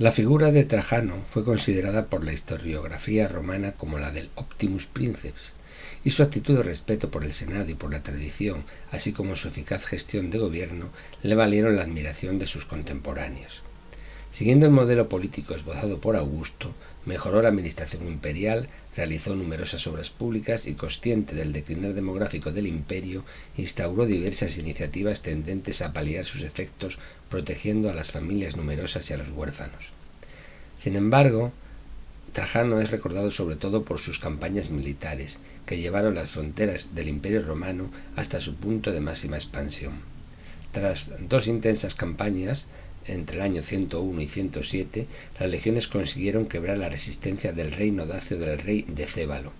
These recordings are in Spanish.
La figura de Trajano fue considerada por la historiografía romana como la del Optimus Princeps, y su actitud de respeto por el Senado y por la tradición, así como su eficaz gestión de gobierno, le valieron la admiración de sus contemporáneos. Siguiendo el modelo político esbozado por Augusto, mejoró la administración imperial, realizó numerosas obras públicas y, consciente del declinar demográfico del imperio, instauró diversas iniciativas tendentes a paliar sus efectos, protegiendo a las familias numerosas y a los huérfanos. Sin embargo, Trajano es recordado sobre todo por sus campañas militares, que llevaron las fronteras del Imperio Romano hasta su punto de máxima expansión. Tras dos intensas campañas, entre el año 101 y 107, las legiones consiguieron quebrar la resistencia del reino dacio del rey Decébalo.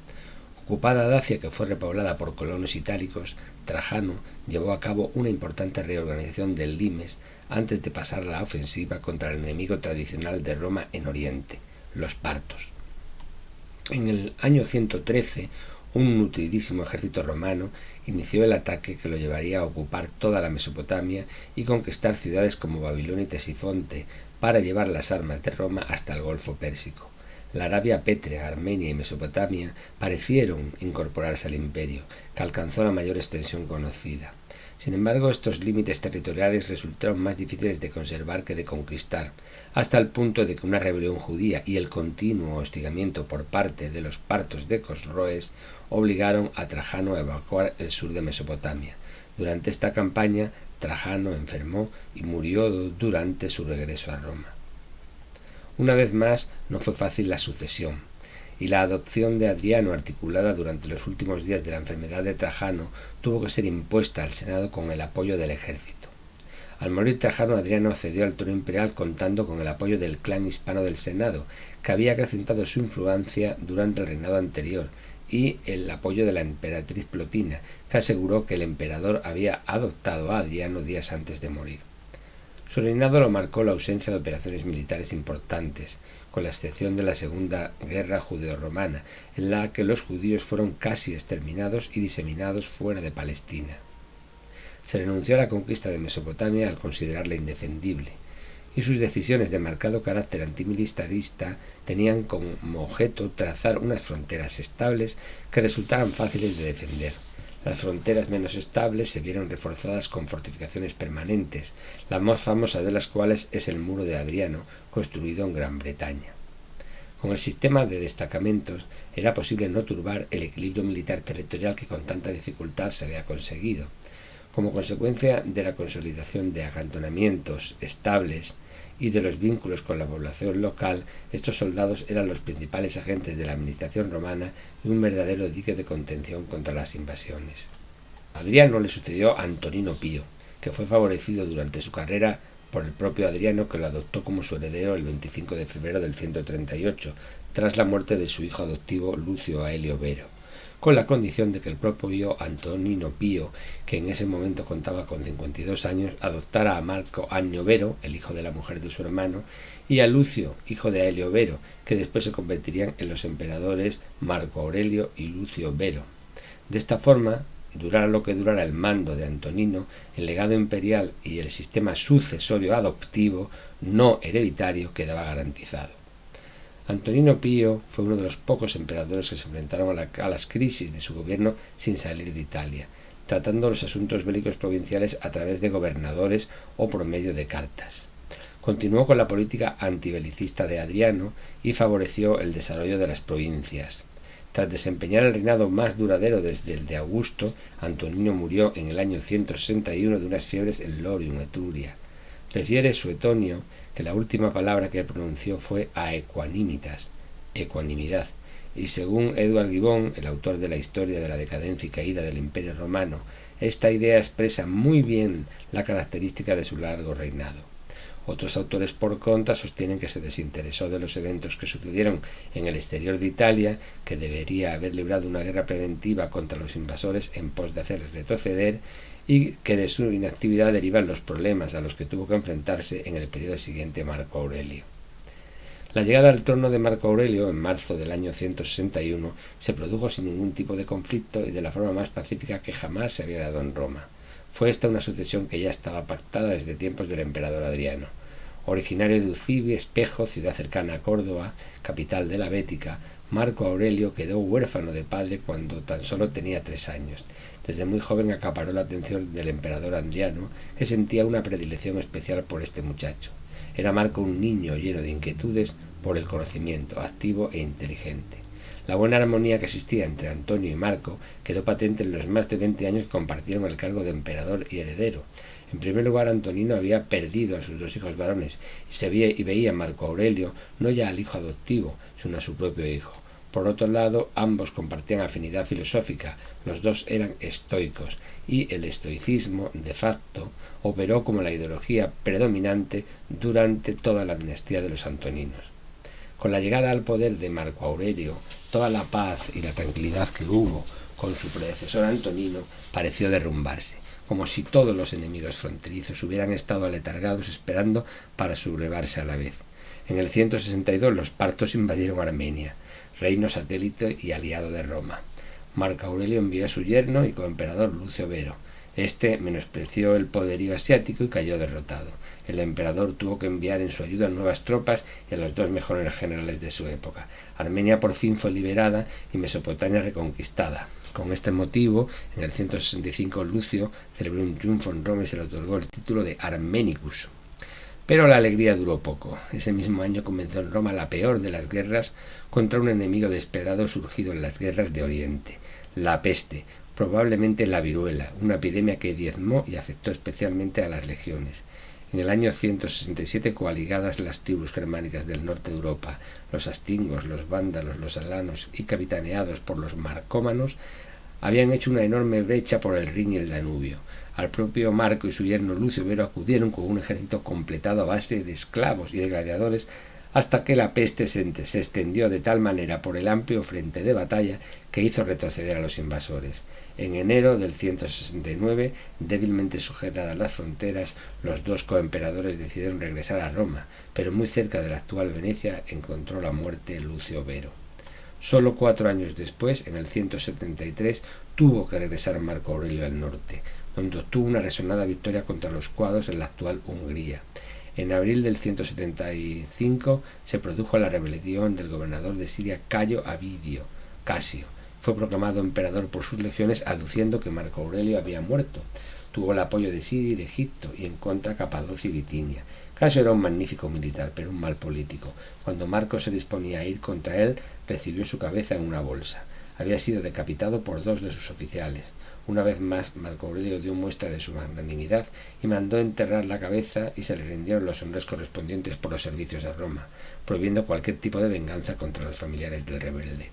Ocupada Dacia, que fue repoblada por colonos itálicos, Trajano llevó a cabo una importante reorganización del limes antes de pasar a la ofensiva contra el enemigo tradicional de Roma en Oriente, los partos. En el año 113, un nutridísimo ejército romano inició el ataque que lo llevaría a ocupar toda la Mesopotamia y conquistar ciudades como Babilonia y Tesifonte para llevar las armas de Roma hasta el Golfo Pérsico. La Arabia Pétrea, Armenia y Mesopotamia parecieron incorporarse al imperio, que alcanzó la mayor extensión conocida. Sin embargo, estos límites territoriales resultaron más difíciles de conservar que de conquistar, hasta el punto de que una rebelión judía y el continuo hostigamiento por parte de los partos de Cosroes obligaron a Trajano a evacuar el sur de Mesopotamia. Durante esta campaña, Trajano enfermó y murió durante su regreso a Roma. Una vez más, no fue fácil la sucesión, y la adopción de Adriano, articulada durante los últimos días de la enfermedad de Trajano, tuvo que ser impuesta al Senado con el apoyo del ejército. Al morir Trajano, Adriano accedió al trono imperial contando con el apoyo del clan hispano del Senado, que había acrecentado su influencia durante el reinado anterior, y el apoyo de la emperatriz Plotina, que aseguró que el emperador había adoptado a Adriano días antes de morir. Su reinado lo marcó la ausencia de operaciones militares importantes, con la excepción de la Segunda Guerra Judeo-Romana, en la que los judíos fueron casi exterminados y diseminados fuera de Palestina. Se renunció a la conquista de Mesopotamia al considerarla indefendible, y sus decisiones de marcado carácter antimilitarista tenían como objeto trazar unas fronteras estables que resultaran fáciles de defender. Las fronteras menos estables se vieron reforzadas con fortificaciones permanentes, la más famosa de las cuales es el Muro de Adriano, construido en Gran Bretaña. Con el sistema de destacamentos era posible no turbar el equilibrio militar territorial que con tanta dificultad se había conseguido. Como consecuencia de la consolidación de acantonamientos estables y de los vínculos con la población local, estos soldados eran los principales agentes de la administración romana y un verdadero dique de contención contra las invasiones. A Adriano le sucedió Antonino Pío, que fue favorecido durante su carrera por el propio Adriano, que lo adoptó como su heredero el 25 de febrero del 138, tras la muerte de su hijo adoptivo Lucio Aelio Vero, con la condición de que el propio Antonino Pío, que en ese momento contaba con 52 años, adoptara a Marco Annio Vero, el hijo de la mujer de su hermano, y a Lucio, hijo de Aelio Vero, que después se convertirían en los emperadores Marco Aurelio y Lucio Vero. De esta forma, durara lo que durara el mando de Antonino, el legado imperial y el sistema sucesorio adoptivo no hereditario quedaba garantizado. Antonino Pío fue uno de los pocos emperadores que se enfrentaron a las crisis de su gobierno sin salir de Italia, tratando los asuntos bélicos provinciales a través de gobernadores o por medio de cartas. Continuó con la política antibelicista de Adriano y favoreció el desarrollo de las provincias. Tras desempeñar el reinado más duradero desde el de Augusto, Antonino murió en el año 161 de unas fiebres en Lorium, Etruria. Refiere Suetonio que la última palabra que pronunció fue aequanimitas, ecuanimidad, y según Edward Gibbon, el autor de la historia de la decadencia y caída del Imperio Romano, esta idea expresa muy bien la característica de su largo reinado. Otros autores, por contra, sostienen que se desinteresó de los eventos que sucedieron en el exterior de Italia, que debería haber librado una guerra preventiva contra los invasores en pos de hacerles retroceder, y que de su inactividad derivan los problemas a los que tuvo que enfrentarse en el periodo siguiente Marco Aurelio. La llegada al trono de Marco Aurelio en marzo del año 161 se produjo sin ningún tipo de conflicto y de la forma más pacífica que jamás se había dado en Roma. Fue esta una sucesión que ya estaba pactada desde tiempos del emperador Adriano. Originario de Ucibie, Espejo, ciudad cercana a Córdoba, capital de la Bética, Marco Aurelio quedó huérfano de padre cuando tan solo tenía 3 años. Desde muy joven acaparó la atención del emperador Adriano, que sentía una predilección especial por este muchacho. Era Marco un niño lleno de inquietudes por el conocimiento, activo e inteligente. La buena armonía que existía entre Antonio y Marco quedó patente en los más de 20 años que compartieron el cargo de emperador y heredero. En primer lugar, Antonino había perdido a sus 2 hijos varones y veía en Marco Aurelio no ya al hijo adoptivo, sino a su propio hijo. Por otro lado, ambos compartían afinidad filosófica, los dos eran estoicos, y el estoicismo, de facto, operó como la ideología predominante durante toda la dinastía de los Antoninos. Con la llegada al poder de Marco Aurelio, toda la paz y la tranquilidad que hubo con su predecesor Antonino pareció derrumbarse, como si todos los enemigos fronterizos hubieran estado aletargados esperando para sublevarse a la vez. En el 162 los partos invadieron Armenia, reino satélite y aliado de Roma. Marco Aurelio envió a su yerno y coemperador Lucio Vero. Este menospreció el poderío asiático y cayó derrotado. El emperador tuvo que enviar en su ayuda nuevas tropas y a los 2 mejores generales de su época. Armenia por fin fue liberada y Mesopotamia reconquistada. Con este motivo, en el 165 Lucio celebró un triunfo en Roma y se le otorgó el título de Armenicus. Pero la alegría duró poco. Ese mismo año comenzó en Roma la peor de las guerras contra un enemigo despiadado surgido en las guerras de Oriente, la peste, probablemente la viruela, una epidemia que diezmó y afectó especialmente a las legiones. En el año 167, coaligadas las tribus germánicas del norte de Europa, los astingos, los vándalos, los alanos y capitaneados por los marcómanos, habían hecho una enorme brecha por el Rin y el Danubio. Al propio Marco y su yerno Lucio Vero acudieron con un ejército completado a base de esclavos y de gladiadores hasta que la peste se extendió de tal manera por el amplio frente de batalla que hizo retroceder a los invasores. En enero del 169, débilmente sujetadas las fronteras, los 2 coemperadores decidieron regresar a Roma, pero muy cerca de la actual Venecia encontró la muerte Lucio Vero. Solo 4 años después, en el 173, tuvo que regresar Marco Aurelio al norte, donde obtuvo una resonada victoria contra los cuados en la actual Hungría. En abril del 175 se produjo la rebelión del gobernador de Siria Cayo Avidio Casio. Fue proclamado emperador por sus legiones aduciendo que Marco Aurelio había muerto. Tuvo el apoyo de Siria y de Egipto y en contra Capadocia y Bitinia. Casio era un magnífico militar, pero un mal político. Cuando Marco se disponía a ir contra él, recibió su cabeza en una bolsa. Había sido decapitado por 2 de sus oficiales. Una vez más, Marco Aurelio dio muestra de su magnanimidad y mandó enterrar la cabeza y se le rindieron los honores correspondientes por los servicios a Roma, prohibiendo cualquier tipo de venganza contra los familiares del rebelde.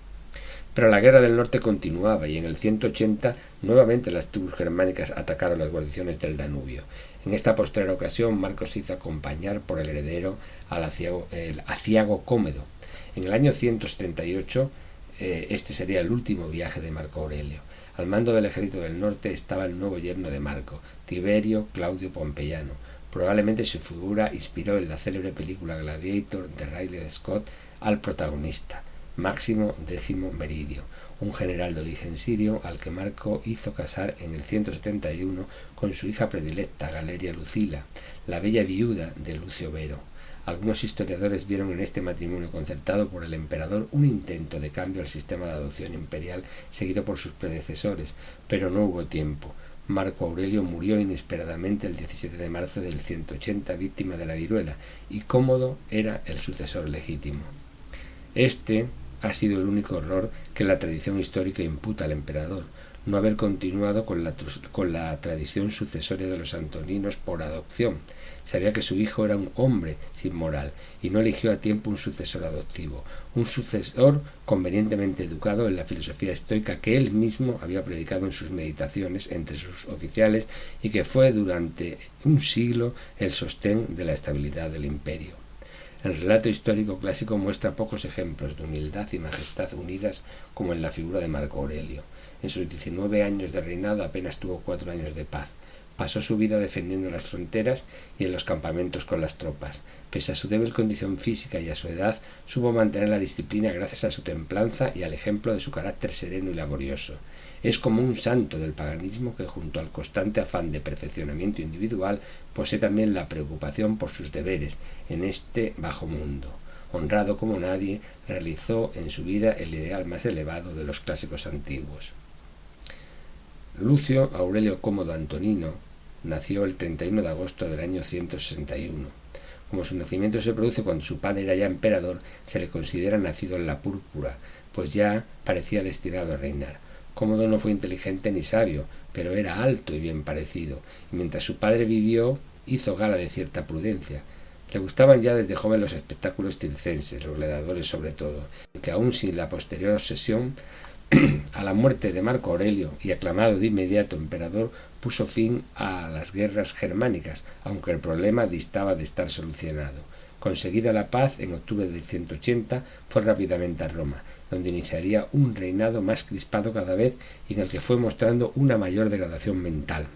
Pero la guerra del norte continuaba y en el 180 nuevamente las tribus germánicas atacaron las guarniciones del Danubio. En esta postrera ocasión Marco se hizo acompañar por el heredero el aciago Cómedo. En el año 178 este sería el último viaje de Marco Aurelio. Al mando del ejército del norte estaba el nuevo yerno de Marco, Tiberio Claudio Pompeyano. Probablemente su figura inspiró en la célebre película Gladiator de Ridley Scott al protagonista, Máximo X Meridio, un general de origen sirio al que Marco hizo casar en el 171 con su hija predilecta Galeria Lucila, la bella viuda de Lucio Vero. Algunos historiadores vieron en este matrimonio concertado por el emperador un intento de cambio al sistema de adopción imperial seguido por sus predecesores, pero no hubo tiempo. Marco Aurelio murió inesperadamente el 17 de marzo del 180 víctima de la viruela, y Cómodo era el sucesor legítimo. Este ha sido el único error que la tradición histórica imputa al emperador, no haber continuado con la tradición sucesoria de los antoninos por adopción. Sabía que su hijo era un hombre sin moral y no eligió a tiempo un sucesor adoptivo, un sucesor convenientemente educado en la filosofía estoica que él mismo había predicado en sus meditaciones entre sus oficiales y que fue durante un siglo el sostén de la estabilidad del imperio. El relato histórico clásico muestra pocos ejemplos de humildad y majestad unidas como en la figura de Marco Aurelio. En sus 19 años de reinado apenas tuvo 4 años de paz. Pasó su vida defendiendo las fronteras y en los campamentos con las tropas. Pese a su débil condición física y a su edad, supo mantener la disciplina gracias a su templanza y al ejemplo de su carácter sereno y laborioso. Es como un santo del paganismo que, junto al constante afán de perfeccionamiento individual, posee también la preocupación por sus deberes en este bajo mundo. Honrado como nadie, realizó en su vida el ideal más elevado de los clásicos antiguos. Lucio Aurelio Cómodo Antonino nació el 31 de agosto del año 161. Como su nacimiento se produce cuando su padre era ya emperador, se le considera nacido en la púrpura, pues ya parecía destinado a reinar. Cómodo no fue inteligente ni sabio, pero era alto y bien parecido, y mientras su padre vivió, hizo gala de cierta prudencia. Le gustaban ya desde joven los espectáculos circenses, los gladiadores sobre todo, que aun sin la posterior obsesión, a la muerte de Marco Aurelio y aclamado de inmediato emperador, puso fin a las guerras germánicas, aunque el problema distaba de estar solucionado. Conseguida la paz, en octubre del 180, fue rápidamente a Roma, donde iniciaría un reinado más crispado cada vez y en el que fue mostrando una mayor degradación mental.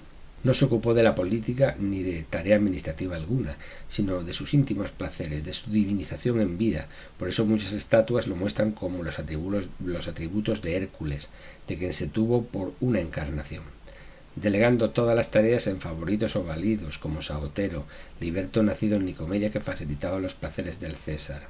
No se ocupó de la política ni de tarea administrativa alguna, sino de sus íntimos placeres, de su divinización en vida. Por eso muchas estatuas lo muestran como los atributos de Hércules, de quien se tuvo por una encarnación. Delegando todas las tareas en favoritos o validos, como Saotero, liberto nacido en Nicomedia, que facilitaba los placeres del César.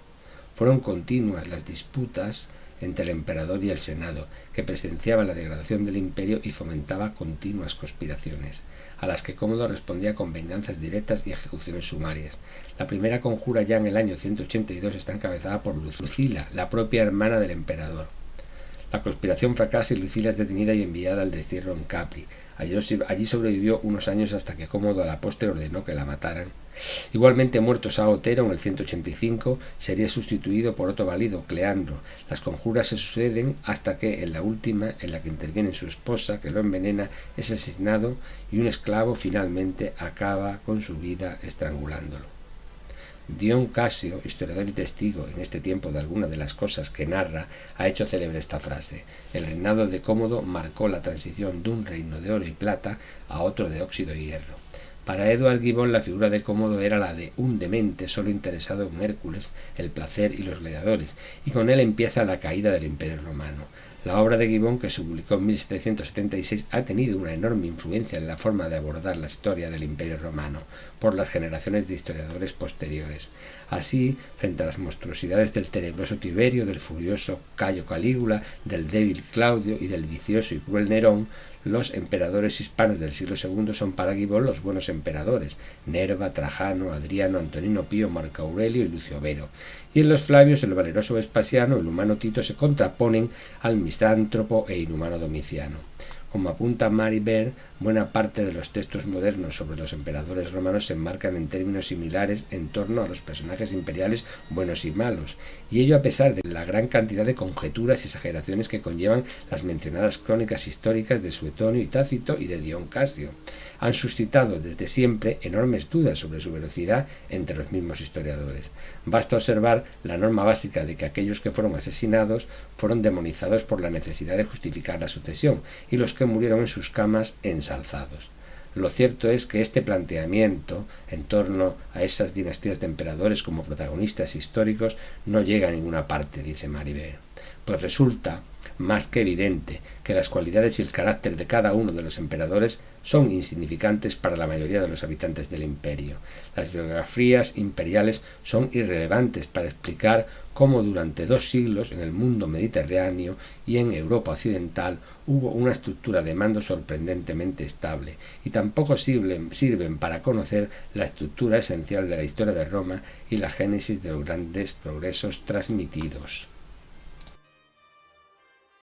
Fueron continuas las disputas entre el emperador y el senado, que presenciaba la degradación del imperio y fomentaba continuas conspiraciones, a las que Cómodo respondía con venganzas directas y ejecuciones sumarias. La primera conjura, ya en el año 182, está encabezada por Lucila, la propia hermana del emperador. La conspiración fracasa y Lucila es detenida y enviada al destierro en Capri. Allí sobrevivió unos años hasta que Cómodo a la postre ordenó que la mataran. Igualmente muerto Saotero en el 185, sería sustituido por otro válido, Cleandro. Las conjuras se suceden hasta que, en la última, en la que interviene su esposa, que lo envenena, es asesinado y un esclavo finalmente acaba con su vida estrangulándolo. Dion Casio, historiador y testigo en este tiempo de algunas de las cosas que narra, ha hecho célebre esta frase: el reinado de Cómodo marcó la transición de un reino de oro y plata a otro de óxido y hierro. Para Edward Gibbon la figura de Cómodo era la de un demente solo interesado en Hércules, el placer y los gladiadores, y con él empieza la caída del Imperio Romano. La obra de Gibbon, que se publicó en 1776, ha tenido una enorme influencia en la forma de abordar la historia del Imperio Romano por las generaciones de historiadores posteriores. Así, frente a las monstruosidades del tenebroso Tiberio, del furioso Cayo Calígula, del débil Claudio y del vicioso y cruel Nerón, los emperadores hispanos del siglo II son para Gibbon los buenos emperadores: Nerva, Trajano, Adriano, Antonino Pío, Marco Aurelio y Lucio Vero. Y en los Flavios, el valeroso Vespasiano, el humano Tito, se contraponen al misántropo e inhumano Domiciano. Como apunta Mary Beard, buena parte de los textos modernos sobre los emperadores romanos se enmarcan en términos similares en torno a los personajes imperiales buenos y malos, y ello a pesar de la gran cantidad de conjeturas y exageraciones que conllevan las mencionadas crónicas históricas de Suetonio y Tácito y de Dion Casio. Han suscitado desde siempre enormes dudas sobre su veracidad entre los mismos historiadores. Basta observar la norma básica de que aquellos que fueron asesinados fueron demonizados por la necesidad de justificar la sucesión, y los que murieron en sus camas ensalzados. Lo cierto es que este planteamiento en torno a esas dinastías de emperadores como protagonistas históricos no llega a ninguna parte, dice Maribel, pues resulta más que evidente que las cualidades y el carácter de cada uno de los emperadores son insignificantes para la mayoría de los habitantes del imperio. Las biografías imperiales son irrelevantes para explicar cómo durante 2 siglos en el mundo mediterráneo y en Europa occidental hubo una estructura de mando sorprendentemente estable, y tampoco sirven para conocer la estructura esencial de la historia de Roma y la génesis de los grandes progresos transmitidos.